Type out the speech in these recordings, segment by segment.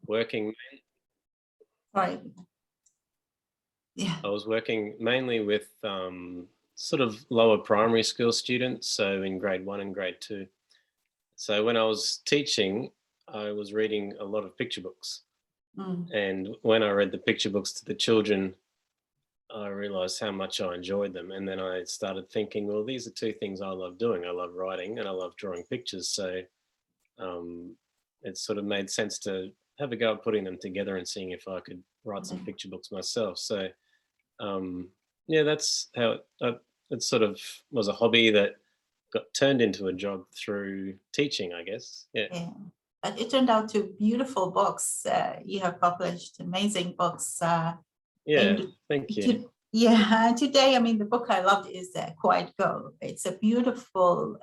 working. Right. Yeah. I was working mainly with sort of lower primary school students, so in grade 1 and grade 2. So when I was teaching, I was reading a lot of picture books. And when I read the picture books to the children, I realized how much I enjoyed them. And then I started thinking, well, these are two things I love doing. I love writing and I love drawing pictures. So it sort of made sense to have a go at putting them together and seeing if I could write some picture books myself. So yeah, that's how it sort of was a hobby that got turned into a job through teaching, I guess. Yeah. Yeah. But it turned out to beautiful books. You have published amazing books. Yeah, thank you. Yeah, today, I mean, the book I loved is Quiet Girl. It's a beautiful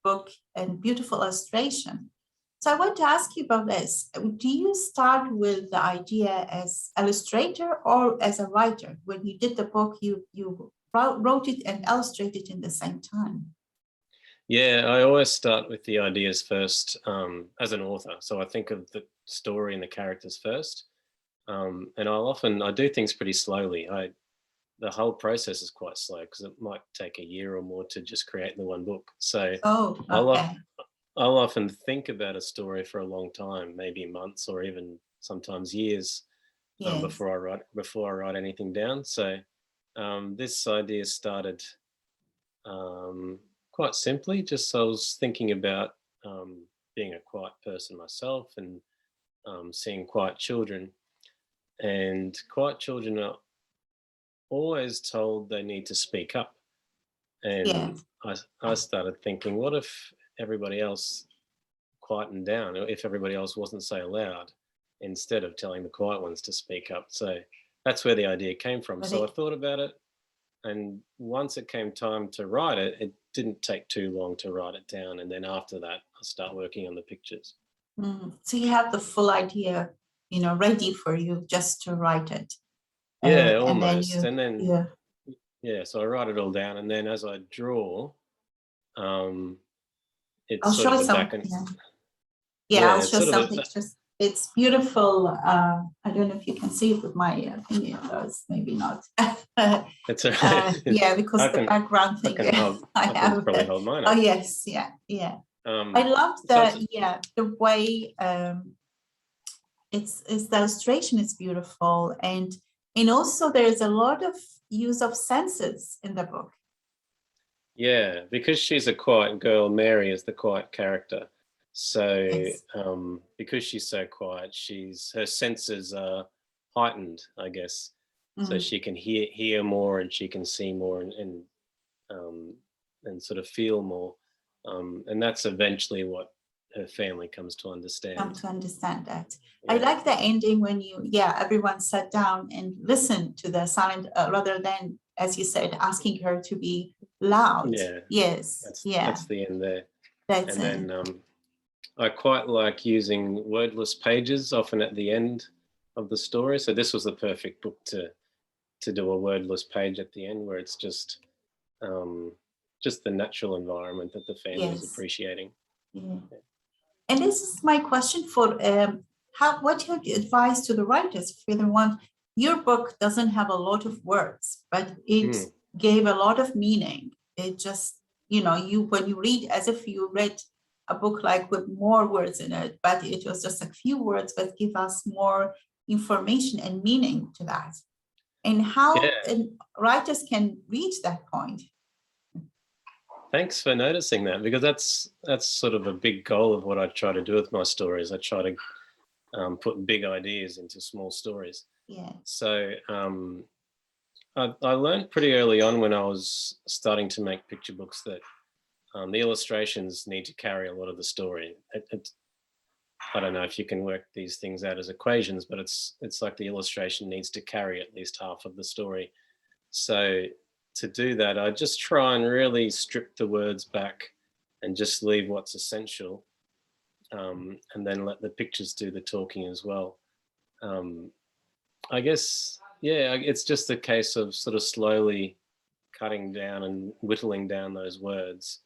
book and beautiful illustration. So I want to ask you about this. Do you start with the idea as illustrator or as a writer? When you did the book, you wrote it and illustrated in the same time. Yeah, I always start with the ideas first as an author. So I think of the story and the characters first. And I do things pretty slowly. The whole process is quite slow because it might take a year or more to just create the one book. So Okay. I'll often think about a story for a long time, maybe months or even sometimes years Yes. before I write anything down. So this idea started quite simply. Just I was thinking about being a quiet person myself and seeing quiet children. And quiet children are always told they need to speak up. And I started thinking, what if everybody else quietened down, or if everybody else wasn't so loud, instead of telling the quiet ones to speak up? So that's where the idea came from. So I thought about it, and once it came time to write it, it didn't take too long to write it down. And then after that, I start working on the pictures. So you have the full idea, ready for you just to write it. Yeah, almost. So I write it all down, and then as I draw, it's I'll sort show of the some. back and I'll show some pictures. It's beautiful. I don't know if you can see it with my fingers. Maybe not. It's all right. Yeah, because the background thing. I can probably hold mine up. Oh yes, yeah. I love the way it's the illustration is beautiful, and also there's a lot of use of senses in the book. Yeah, because she's a quiet girl, Mary is the quiet character. So because she's so quiet, her senses are heightened, I guess. So she can hear more, and she can see more, and sort of feel more. And that's eventually what her family comes to understand. That. Yeah. I like the ending when everyone sat down and listened to the silent rather than, as you said, asking her to be loud. Yeah. Yes. That's the end there. That's and it. Then I quite like using wordless pages often at the end of the story. So this was the perfect book to do a wordless page at the end, where it's just the natural environment that the family is appreciating. Yeah. And this is my question for what you advise to the writers for the one. Your book doesn't have a lot of words, but it gave a lot of meaning. It just, when you read, as if you read a book like with more words in it, but it was just a few words, but give us more information and meaning to that. And how writers can reach that point. Thanks for noticing that, because that's sort of a big goal of what I try to do with my stories. I try to put big ideas into small stories. Yeah. So I learned pretty early on when I was starting to make picture books that the illustrations need to carry a lot of the story. I don't know if you can work these things out as equations, but it's like the illustration needs to carry at least half of the story. So to do that, I just try and really strip the words back and just leave what's essential, and then let the pictures do the talking as well. I guess, it's just a case of sort of slowly cutting down and whittling down those words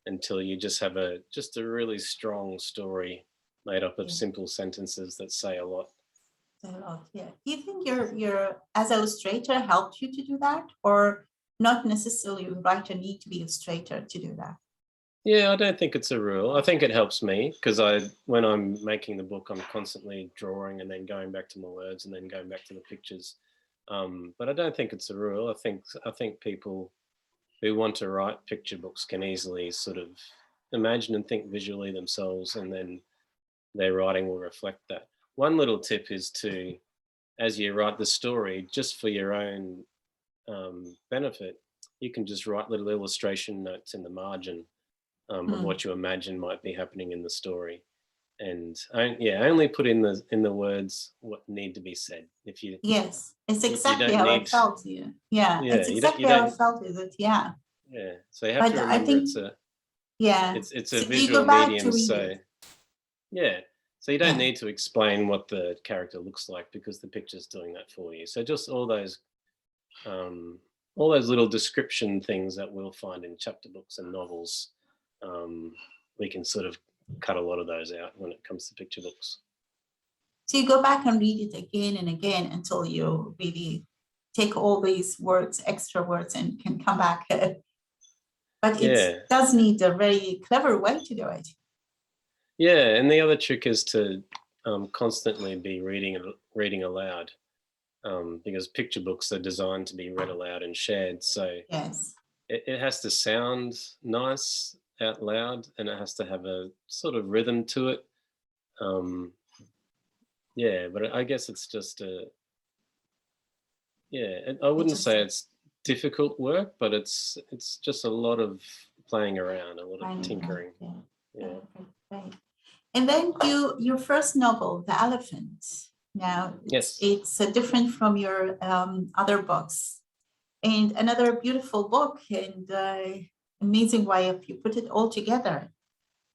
until you just have a really strong story made up of Yeah. simple sentences that say a lot. A lot, yeah. Do you think your as illustrator helped you to do that, or not necessarily a writer need to be illustrator to do that? Yeah, I don't think it's a rule. I think it helps me because when I'm making the book, I'm constantly drawing and then going back to my words and then going back to the pictures. But I don't think it's a rule. I think people who want to write picture books can easily sort of imagine and think visually themselves, and then their writing will reflect that. One little tip is to, as you write the story, just for your own benefit, you can just write little illustration notes in the margin of what you imagine might be happening in the story, and only put in the words what need to be said. If you Yes, it's you exactly don't how I need, felt. Yeah, yeah, it's exactly you how I don't, felt with it. Yeah, yeah. So you have but to I remember think, yeah. it's a So do you go visual back to medium, read so it? yeah. So you don't Yeah, need to explain what the character looks like because the picture's doing that for you. So just um, all those little description things that we'll find in chapter books and novels, we can sort of cut a lot of those out when it comes to picture books. so you go back and read it again and again until you really take all these words, extra words, and can come back. But it Yeah, does need a very clever way to do it. yeah. And the other trick is to constantly be reading aloud, because picture books are designed to be read aloud and shared. So Yes. it has to sound nice out loud, and it has to have a sort of rhythm to it. Yeah, but I guess it's just I It wouldn't just say it's difficult work, but it's just a lot of playing around, a lot of finding out. tinkering. Yeah. Yeah. Right. And then your first novel, The Elephant. Now Yes. it's different from your other books, and another beautiful book, and amazing way of you put it all together.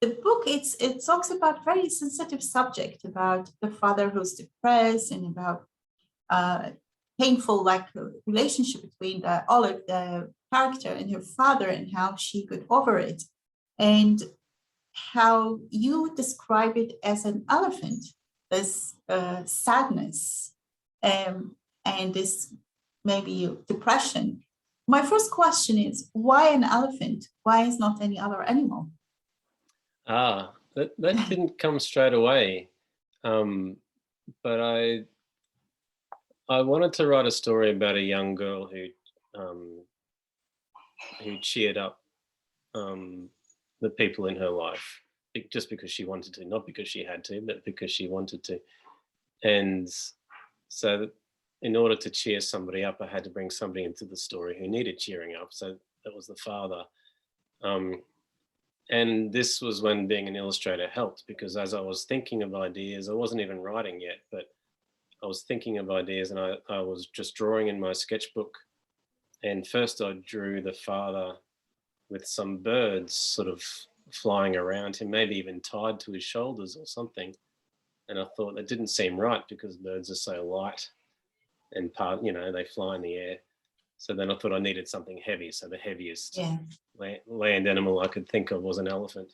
The book it talks about very sensitive subject about the father who's depressed, and about uh, painful relationship between Olive, the character, and her father, and how she got over it, and how you describe it as an elephant, this sadness, and this maybe depression. My first question is, why an elephant? Why is not any other animal? That didn't come straight away, um, but I wanted to write a story about a young girl um, who cheered up the people in her life just because she wanted to, not because she had to, but because she wanted to. And so, in order to cheer somebody up, I had to bring somebody into the story who needed cheering up. So that was the father. Um, and this was when being an illustrator helped, because as I was thinking of ideas, I wasn't even writing yet, but I was thinking of ideas, and I was just drawing in my sketchbook. And first I drew the father with some birds sort of flying around him, maybe even tied to his shoulders or something. And I thought that didn't seem right because birds are so light and they fly in the air. So then I thought I needed something heavy. So the heaviest Yeah. land animal I could think of was an elephant.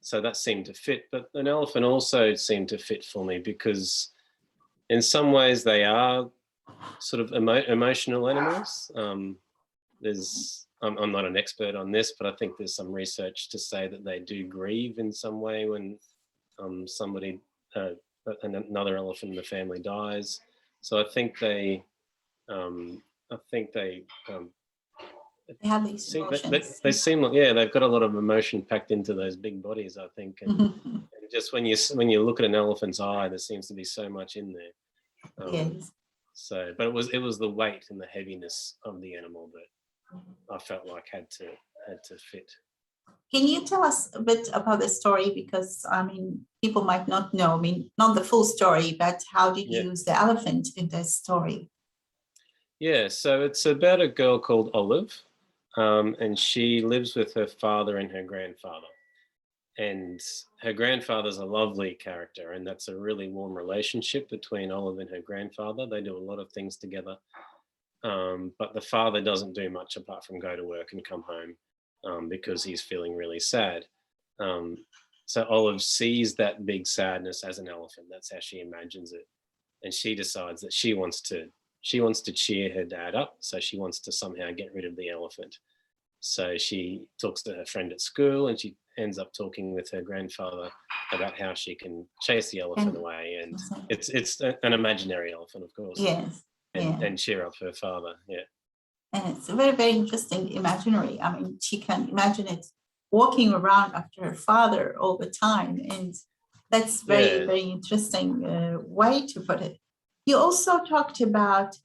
So that seemed to fit, but an elephant also seemed to fit for me because in some ways they are sort of emotional animals. I'm not an expert on this, but I think there's some research to say that they do grieve in some way when somebody, another elephant in the family dies. So I think they, I think they They have these seem emotions. they seem like, yeah, they've got a lot of emotion packed into those big bodies, I think, and just when you look at an elephant's eye, there seems to be so much in there. Yes. So, but it was the weight and the heaviness of the animal that I felt like had to fit. Can you tell us a bit about the story? Because I mean, people might not know. I mean, not the full story, but how did Yeah. you use the elephant in this story? Yeah, so it's about a girl called Olive, and she lives with her father and her grandfather. And her grandfather's a lovely character, and that's a really warm relationship between Olive and her grandfather. They do a lot of things together, but the father doesn't do much apart from go to work and come home because he's feeling really sad. Um, so Olive sees that big sadness as an elephant. That's how she imagines it, and she decides that she wants to cheer her dad up. So she wants to somehow get rid of the elephant. So she talks to her friend at school, and she ends up talking with her grandfather about how she can chase the elephant away. And it's an imaginary elephant, of course. Yes. And cheer up her father. Yeah. And it's a very, very interesting imaginary. I mean, she can imagine it walking around after her father all the time. And that's very, very interesting way to put it. You also talked about,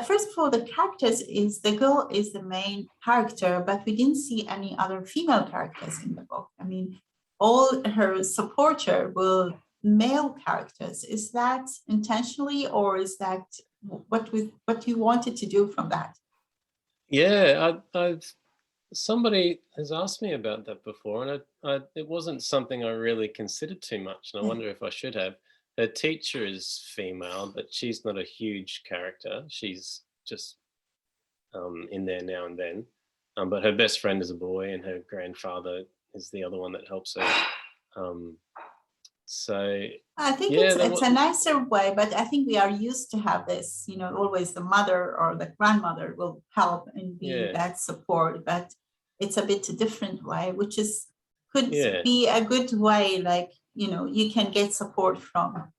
first of all, the characters is the girl is the main character, but we didn't see any other female characters in the book. I mean, all her supporter were male characters. Is that intentionally, or is that what you wanted to do from that? Yeah, I've somebody has asked me about that before, and it wasn't something I really considered too much, and I wonder if I should have. Her teacher is female, but she's not a huge character. She's just in there now and then. But her best friend is a boy, and her grandfather is the other one that helps her. So I think it's a nicer way, but I think we are used to have this, always the mother or the grandmother will help and be that support, but it's a bit a different way, which could be a good way, like, you can get support from,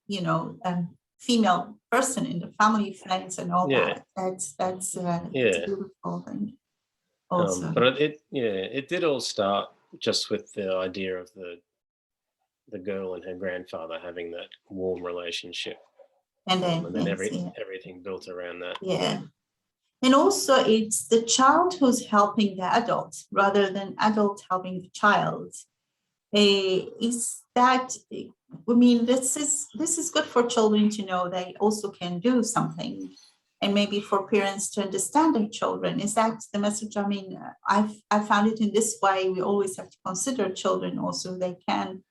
female person in the family, friends and all that. That's a beautiful thing also. But it did all start just with the idea of the girl and her grandfather having that warm relationship, and then everything built around that. Yeah, and also it's the child who's helping the adult rather than adult helping the child. Is that? I mean, this is good for children to know they also can do something, and maybe for parents to understand their children. Is that the message? I mean, I found it in this way. We always have to consider children also. They can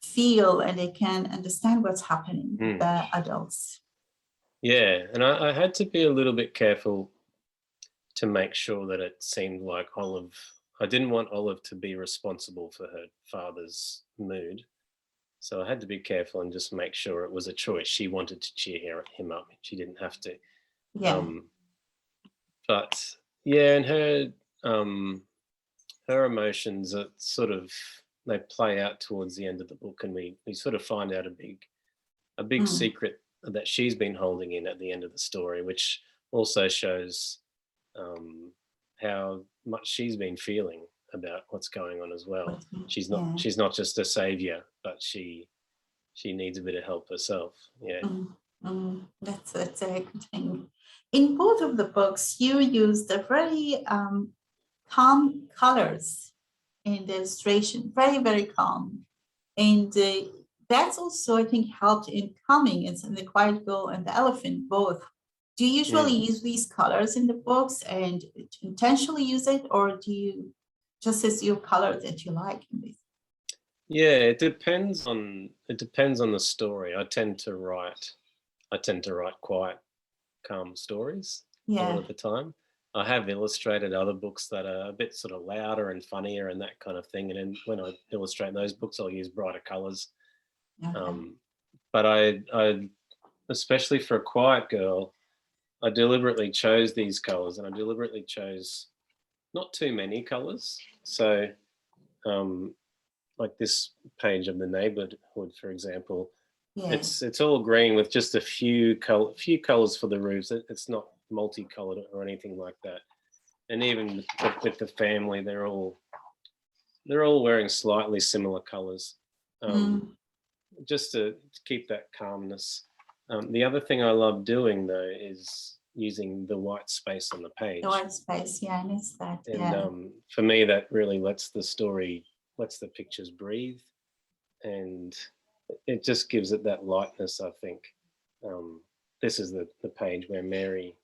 feel and they can understand what's happening with the adults. Yeah, and I had to be a little bit careful to make sure that it seemed like Olive. I didn't want Olive to be responsible for her father's mood, so I had to be careful and just make sure it was a choice. She wanted to cheer him up; she didn't have to. Yeah. But yeah, and her emotions are sort of, they play out towards the end of the book, and we sort of find out a big secret that she's been holding in at the end of the story, which also shows how much she's been feeling about what's going on as well. She's not just a savior, but she needs a bit of help herself. Yeah. That's a good thing. In both of the books, you used a very calm colors in the illustration, very, very calm. And that's also, I think, helped in calming. It's in The Quiet Girl and The Elephant, both. Do you usually use these colors in the books and intentionally use it, or do you just as your color that you like in these? Yeah, it depends on the story. I tend to write quite calm stories a lot of the time. I have illustrated other books that are a bit sort of louder and funnier and that kind of thing. And then when I illustrate those books, I'll use brighter colors. Okay. But I, especially for A Quiet Girl, I deliberately chose these colors, and I deliberately chose not too many colors. So like this page of The Neighborhood, for example, it's all green with just a few colors for the roofs. It's not multicolored or anything like that. And even with the family, they're all wearing slightly similar colors, just to keep that calmness. The other thing I love doing though is using the white space on the page. The white space, I missed that. And for me, that really lets the pictures breathe, and it just gives it that lightness, I think. This is the page where Mary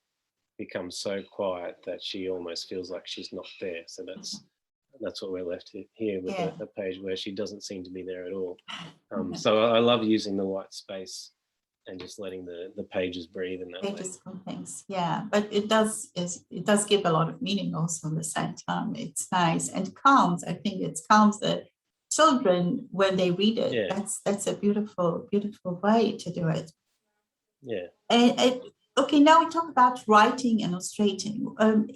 becomes so quiet that she almost feels like she's not there. So that's what we're left here with a page where she doesn't seem to be there at all. So I love using the white space and just letting the pages breathe in that way. Things, but it does give a lot of meaning also at the same time. It's nice and calms. I think it calms the children when they read it. Yeah. That's a beautiful, beautiful way to do it. Yeah. And okay, now we talk about writing and illustrating.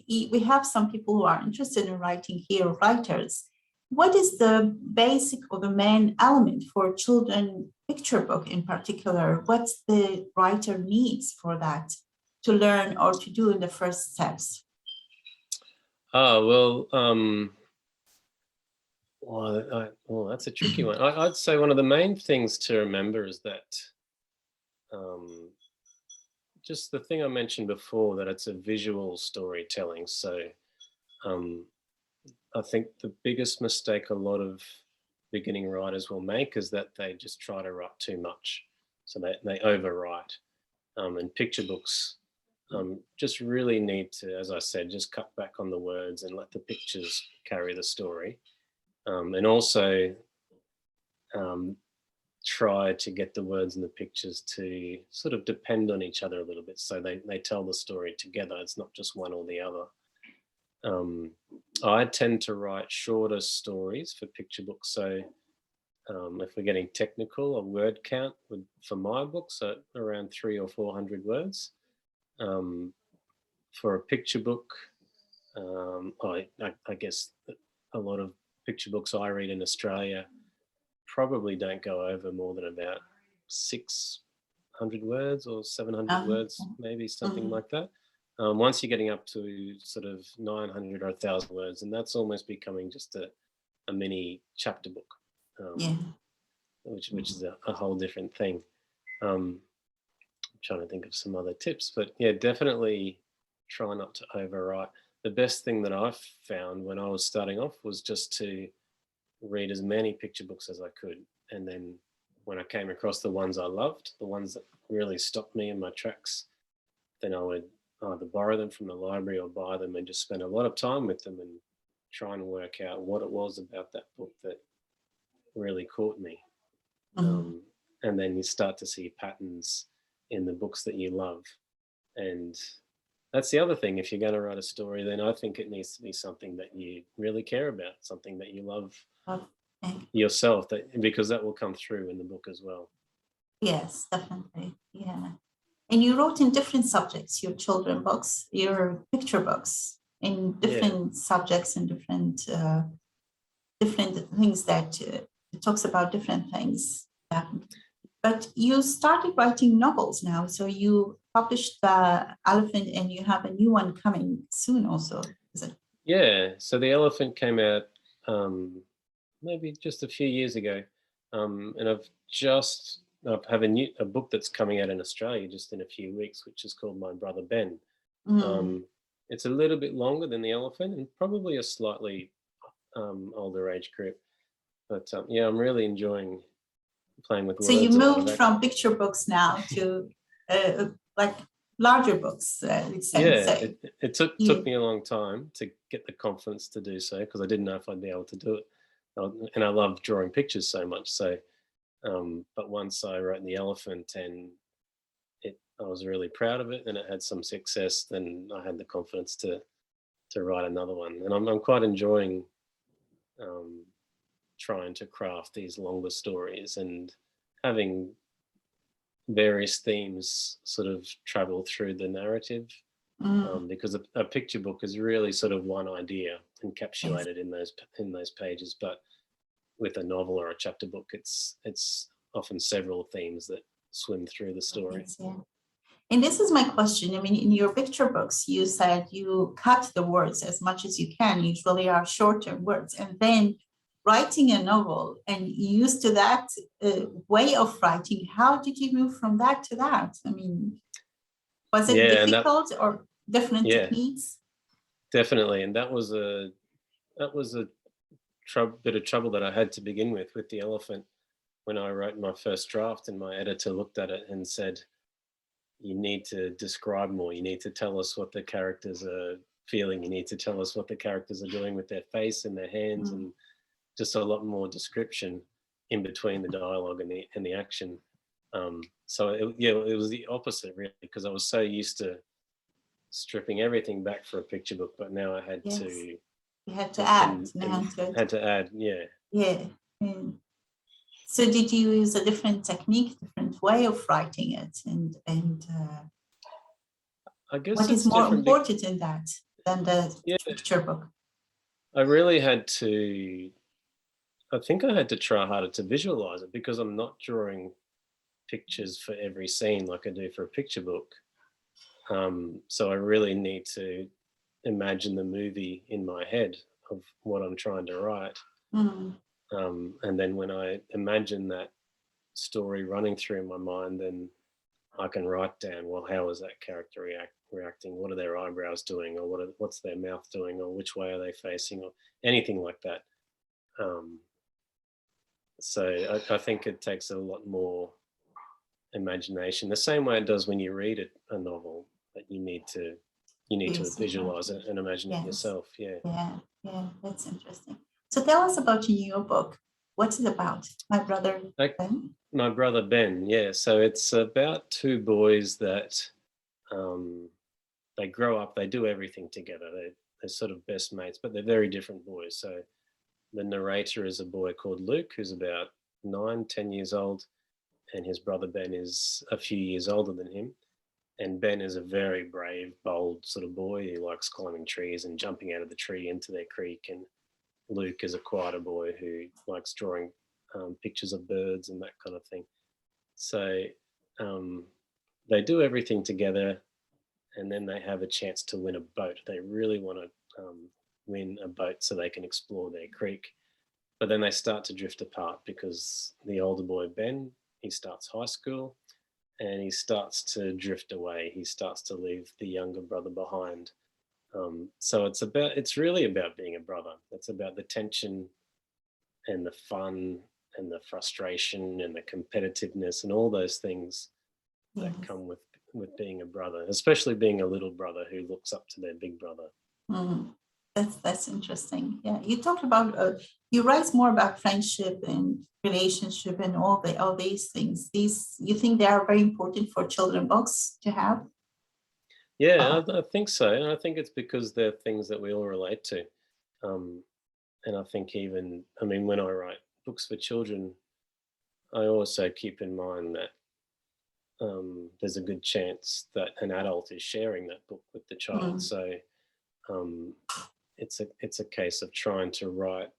We have some people who are interested in writing here, writers. What is the basic or the main element for children picture book in particular? What's the writer needs for that to learn or to do in the first steps? Oh, well, that's a tricky one. I'd say one of the main things to remember is that just the thing I mentioned before, that it's a visual storytelling. So um, I think the biggest mistake a lot of beginning writers will make is that they just try to write too much. So they overwrite. And picture books just really need to, as I said, just cut back on the words and let the pictures carry the story. And also try to get the words and the pictures to sort of depend on each other a little bit, so they tell the story together. It's not just one or the other. I tend to write shorter stories for picture books. So if we're getting technical, a word count for my books are around 300 or 400 words. For a picture book, I guess a lot of picture books I read in Australia probably don't go over more than about 600 words or 700 words, maybe something like that. Once you're getting up to sort of 900 or 1,000 words, and that's almost becoming just a mini chapter book, which is a whole different thing. I'm trying to think of some other tips, but yeah, definitely try not to overwrite. The best thing that I've found when I was starting off was just to read as many picture books as I could, and then when I came across the ones I loved, the ones that really stopped me in my tracks, then I would either borrow them from the library or buy them and just spend a lot of time with them and try and work out what it was about that book that really caught me. And then you start to see patterns in the books that you love. And that's the other thing. If you're going to write a story, then I think it needs to be something that you really care about, something that you love yourself, because that will come through in the book as well. Yes, definitely. Yeah. And you wrote in different subjects, your children books, your picture books, in different subjects and different things that it talks about different things. But you started writing novels now, so you published The Elephant, and you have a new one coming soon also, is it? Yeah, so The Elephant came out maybe just a few years ago, and I have a book that's coming out in Australia just in a few weeks, which is called My Brother Ben. It's a little bit longer than The Elephant and probably a slightly older age group, but yeah, I'm really enjoying playing with words. So you moved from picture books now to like larger books, it took me a long time to get the confidence to do so, because I didn't know if I'd be able to do it, and I love drawing pictures so much. So but once I wrote The Elephant and I was really proud of it and it had some success, then I had the confidence to write another one. And I'm quite enjoying trying to craft these longer stories and having various themes sort of travel through the narrative, because a picture book is really sort of one idea encapsulated in those pages, but with a novel or a chapter book, it's often several themes that swim through the story. And this is my question. I mean, in your picture books, you said you cut the words as much as you can. Usually are shorter words, and then writing a novel, and used to that way of writing. How did you move from that to that? I mean, was it difficult or different techniques? Definitely, and that was a bit of trouble that I had to begin with The Elephant. When I wrote my first draft, and my editor looked at it and said, "You need to describe more. You need to tell us what the characters are feeling. You need to tell us what the characters are doing with their face and their hands, and just a lot more description in between the dialogue and the action." So it was the opposite, really, because I was so used to stripping everything back for a picture book, but now I had to. You had to add. Had to add, Yeah. And so did you use a different technique, different way of writing it? And I guess what is it's more different. important in that than the Yeah, picture book? I really had to. I think I had to try harder to visualize it because I'm not drawing pictures for every scene like I do for a picture book. So I really need to imagine the movie in my head of what I'm trying to write. Mm, And then when I imagine that story running through my mind, then I can write down, well, how is that character reacting? What are their eyebrows doing? Or what's their mouth doing? Or which way are they facing? Or anything like that. Um, so I think it takes a lot more imagination, the same way it does when you read a novel, that you need to yes, visualize it and imagine it yes, yourself. Yeah. yeah, that's interesting. So tell us about your new book. What's it about? My brother Like Ben? my brother Ben, yeah. So it's about two boys that um, they grow up, they do everything together. They're sort of best mates, but they're very different boys. So the narrator is a boy called Luke, who's about 9, 10 years old, and his brother Ben is a few years older than him. And Ben is a very brave, bold sort of boy. He likes climbing trees and jumping out of the tree into their creek. And Luke is a quieter boy who likes drawing pictures of birds and that kind of thing. So um, they do everything together, and then they have a chance to win a boat. They really want to win a boat so they can explore their creek. But then they start to drift apart because the older boy, Ben, he starts high school and he starts to drift away. He starts to leave the younger brother behind. So it's really about being a brother. It's about the tension and the fun and the frustration and the competitiveness and all those things that Yes. come with being a brother, especially being a little brother who looks up to their big brother. Mm, that's interesting. Yeah, you talked about you write more about friendship and relationship and all these things. These you think they are very important for children books to have? Yeah, I think so. And I think it's because they're things that we all relate to. Um, and I think I mean, when I write books for children, I also keep in mind that there's a good chance that an adult is sharing that book with the child. Mm, So um, it's a case of trying to write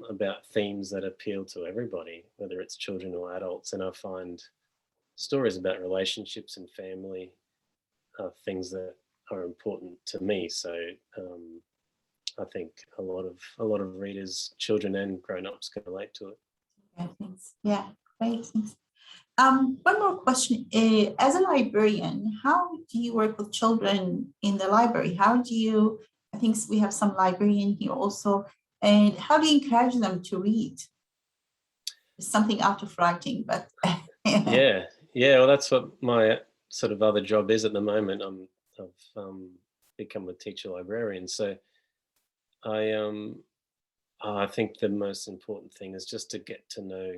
about themes that appeal to everybody, whether it's children or adults. And I find stories about relationships and family are things that are important to me. So I think a lot of readers, children and grown-ups, can relate to it. yeah, thanks. Yeah, great. Thanks. One more question. As a librarian, how do you work with children in the library? How do you, I think we have some librarian here also, and how do you encourage them to read? It's something out of writing, but Yeah, yeah. Well, that's what my sort of other job is at the moment. I've become a teacher librarian, so I I think the most important thing is just to get to know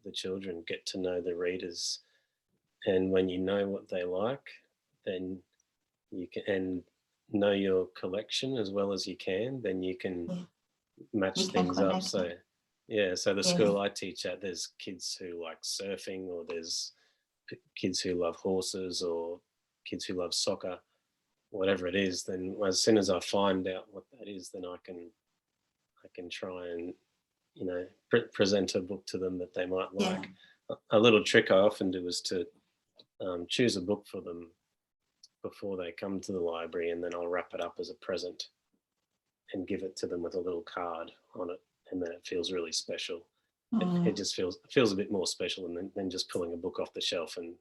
the children, get to know the readers, and when you know what they like, then you can and know your collection as well as you can, then you can yeah, you match can things up. connect So them. yeah, so the Yeah, school I teach at, there's kids who like surfing, or there's kids who love horses, or kids who love soccer, whatever it is. Then as soon as I find out what that is, then I can try and present a book to them that they might yeah, like. A little trick I often do is to choose a book for them before they come to the library, and then I'll wrap it up as a present and give it to them with a little card on it, and then it feels really special. It mm, just feels a bit more special than just pulling a book off the shelf and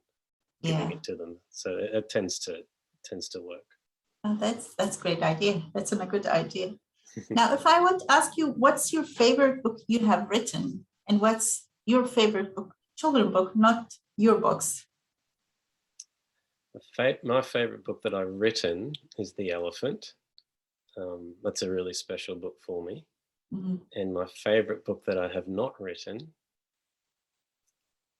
giving yeah. it to them. So it tends to work. Oh, that's great idea. That's a good idea. Now, if I want to ask you, what's your favorite book you have written, and what's your favorite book, children book, not your books? My favorite book that I've written is The Elephant. That's a really special book for me. Mhm. And my favorite book that I have not written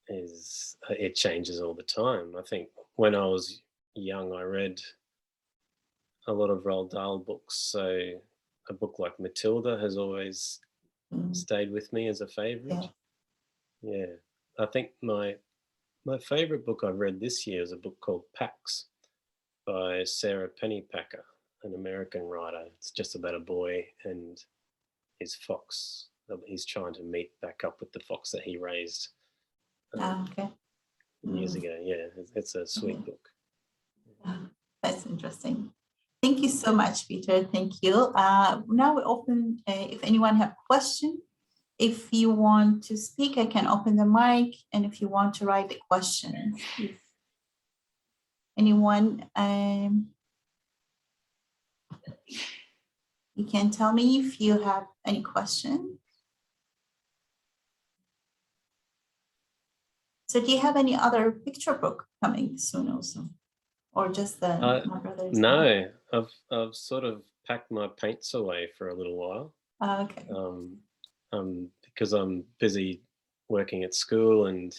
is it changes all the time. I think when I was young, I read a lot of Roald Dahl books. So a book like Matilda has always stayed with me as a favorite. Yeah, I think my favorite book I've read this year is a book called Pax by Sarah Pennypacker, an American writer. It's just about a boy and his fox. He's trying to meet back up with the fox that he raised years ago. Yeah, it's a sweet book. That's interesting. Thank you so much, Peter. Thank you. Now we open, if anyone have a question. If you want to speak, I can open the mic. And if you want to write the question, if anyone, you can tell me if you have any question. So do you have any other picture book coming soon also? Or just the My Brother's No, I've sort of packed my paints away for a little while. Okay. Because I'm busy working at school and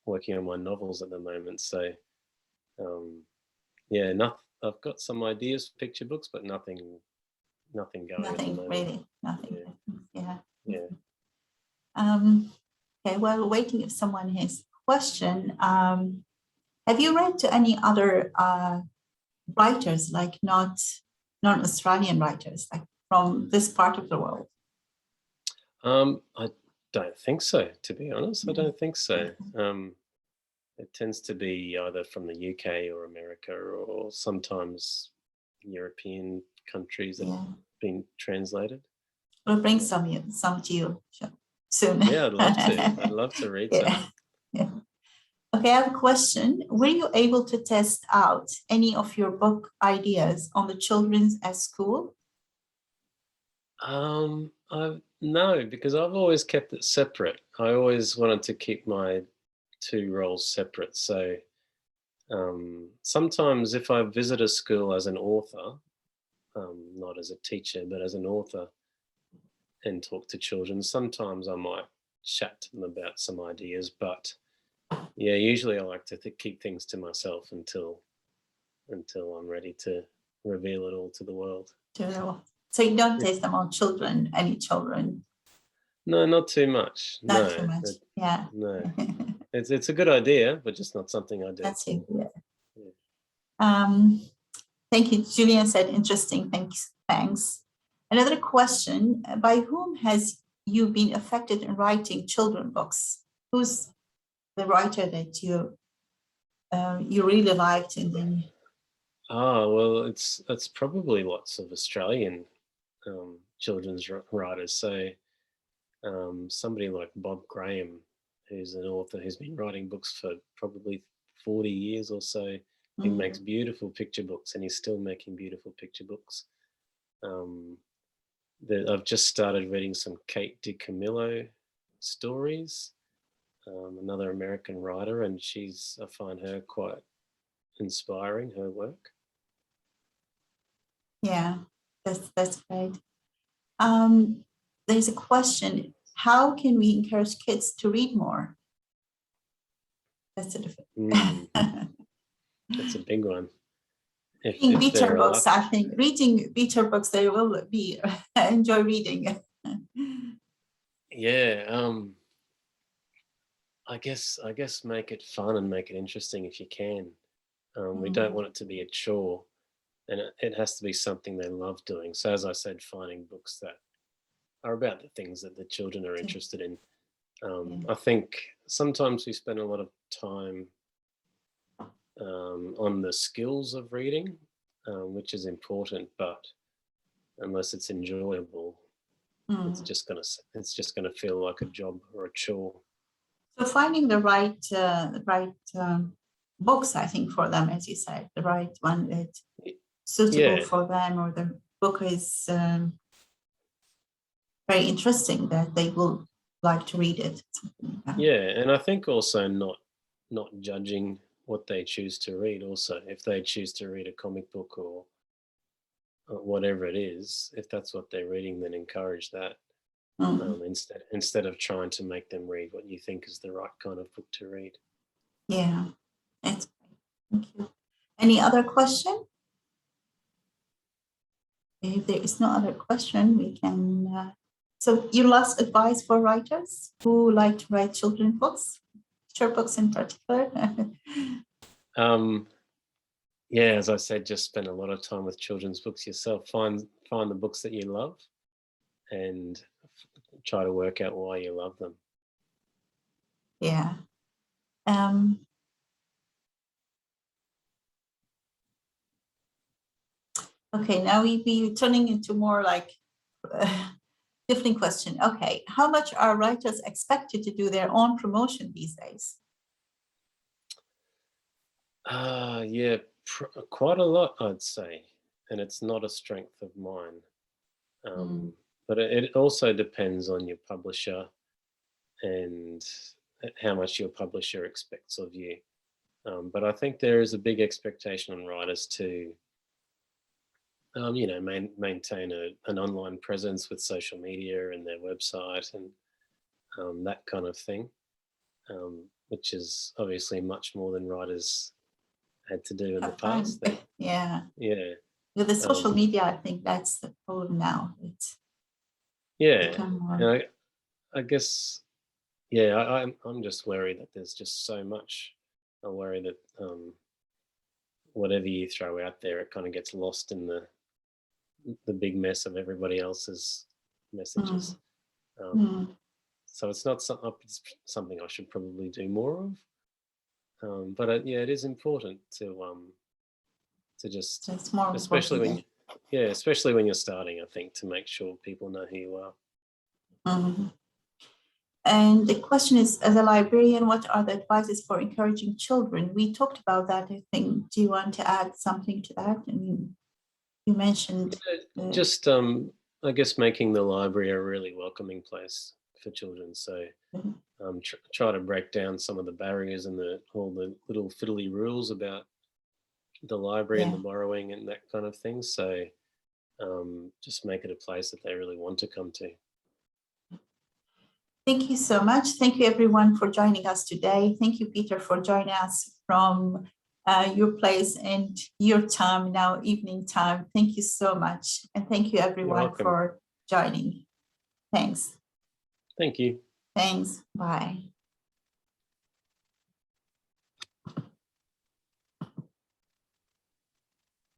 working on my novels at the moment. So yeah, I've got some ideas for picture books, but nothing going at the moment. Really, nothing. Yeah. Okay, while waiting if someone has a question, have you read to any other writers, like not Australian writers, like from this part of the world? I don't think so, to be honest. I don't think so. It tends to be either from the UK or America or sometimes European countries that have been translated. We'll bring some to you soon. Yeah, I'd love to. I'd love to read some. Yeah. Okay, I have a question. Were you able to test out any of your book ideas on the children's at school? No, because I've always kept it separate. I always wanted to keep my two roles separate. So sometimes if I visit a school as an author, not as a teacher, but as an author, and talk to children, sometimes I might chat to them about some ideas. But yeah, usually I like to keep things to myself until I'm ready to reveal it all to the world. So you don't test them on children, any children? No, not too much. Not too much. Yeah. No. It's a good idea, but just not something I do. That's it. Thank you. Julian said interesting. Thanks. Another question: by whom has you been affected in writing children books? Who's the writer that you really liked, and then? Well, it's probably lots of Australian children's writers. So somebody like Bob Graham, who's an author who's been writing books for probably 40 years or so. He makes beautiful picture books, and he's still making beautiful picture books. I've just started reading some Kate DiCamillo stories, another American writer, and I find her quite inspiring, her work. Yeah, that's great. There's a question: how can we encourage kids to read more? That's a different. That's a big one. Reading better books, I think. Reading better books, they will be enjoy reading. Yeah, I guess make it fun and make it interesting if you can. We don't want it to be a chore, and it has to be something they love doing. So as I said, finding books that are about the things that the children are interested in. I think sometimes we spend a lot of time on the skills of reading, which is important, but unless it's enjoyable, it's just gonna feel like a job or a chore. So finding the right books, I think, for them, as you said, the right one that's suitable for them, or the book is very interesting that they will like to read it. Yeah, and I think also not judging what they choose to read. Also, if they choose to read a comic book or whatever it is, if that's what they're reading, then encourage that. Instead of trying to make them read what you think is the right kind of book to read. Yeah, that's great. Thank you. Any other question? If there is no other question, we can So your last advice for writers who like to write children's books, picture books in particular? Yeah, as I said, just spend a lot of time with children's books yourself. Find the books that you love, and try to work out why you love them. Yeah. Okay, now we be turning into more like different question. Okay, how much are writers expected to do their own promotion these days? Yeah, quite a lot, I'd say, and it's not a strength of mine. But it also depends on your publisher and how much your publisher expects of you. But I think there is a big expectation on writers to, maintain an online presence with social media and their website and that kind of thing, which is obviously much more than writers had to do in the past. Yeah. Yeah. With the social media, I think that's the problem now. It's and more... I guess, yeah, I'm just worried that there's just so much. I worry that whatever you throw out there, it kind of gets lost in the big mess of everybody else's messages. So it's not something I should probably do more of. But yeah, it is important to just, it's more especially important. especially when you're starting, I think, to make sure people know who you are. And the question is, as a librarian, what are the advices for encouraging children? We talked about that, I think. Do you want to add something to that? I mean, you mentioned... Just, I guess, making the library a really welcoming place for children. So try to break down some of the barriers and all the little fiddly rules about the library and the borrowing and that kind of thing. So just make it a place that they really want to come to. Thank you so much. Thank you, everyone, for joining us today. Thank you, Peter, for joining us from your place and your time, now evening time. Thank you so much. And thank you, everyone, for joining. Thanks. Thank you. Thanks. Bye.